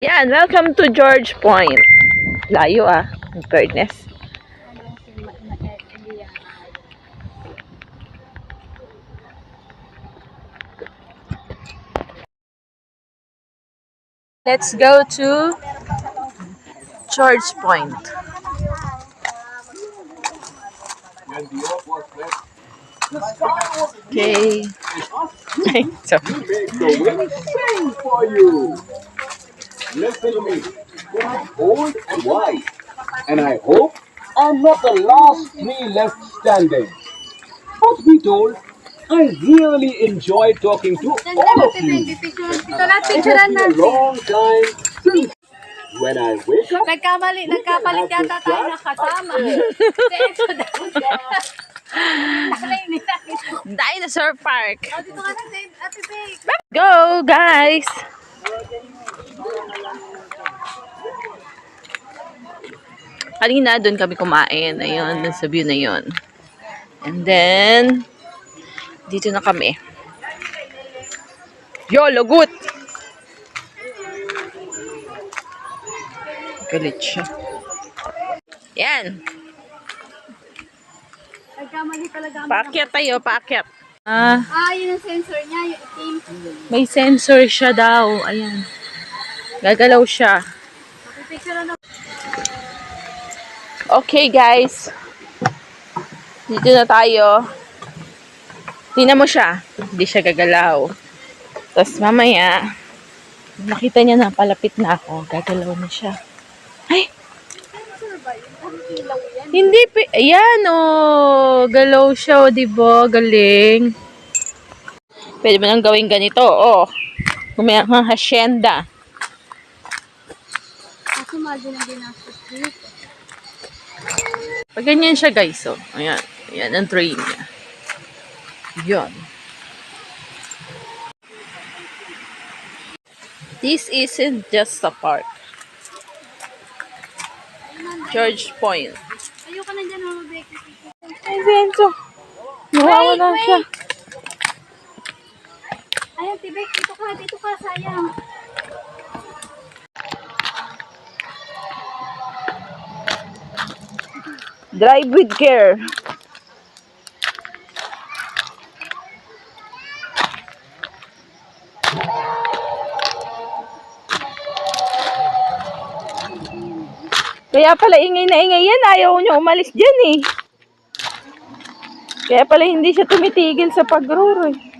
Yan, welcome to George Point. Layo in fairness. Let's go to George Point. Okay. So, For you. Listen to me. Old and wise. And I hope I'm not the last three left standing. Truth be told, I really enjoy talking to all of you. It has been a long time since when I wake up. Nagkapalit yata tayo ng kasama. Dinosaur Park. Dito ka na, Ate Big. Go, guys! Kanina, doon kami kumain. Ayun, dun sa view na yun. And then, dito na kami. Yo, lagot! Galit siya. Yan. Nagkamali talaga. Paakyat tayo, paakyat. Yun ang sensor niya, yung itim. May sensor siya daw. Ayan. Gagalaw siya. Picture na. Okay, guys. Dito na tayo. Tingnan mo siya. Hindi siya gagalaw. Tapos mamaya, nakita niya na, palapit na ako. Gagalaw na siya. Ay! Sensor ba yun? Ang ilaw yan. Hindi, ayan galaw siya, diba? Galing. Pwede mo nang gawin ganito, Kung may mga hacienda. Kaso medyo na ginastos dito. Pag ganyan siya, guys, Ayan. Ayan ang train niya. Yun. This isn't just a park. George Point. Ayoko na dyan, Mama Becky. Ay, Zenzo. Nawawala siya. Ayan, Tibek, dito ka, sayang. Drive with care. Kaya pala ingay na ingay yan. Ayaw niya umalis dyan Kaya pala hindi siya tumitigil sa pagruro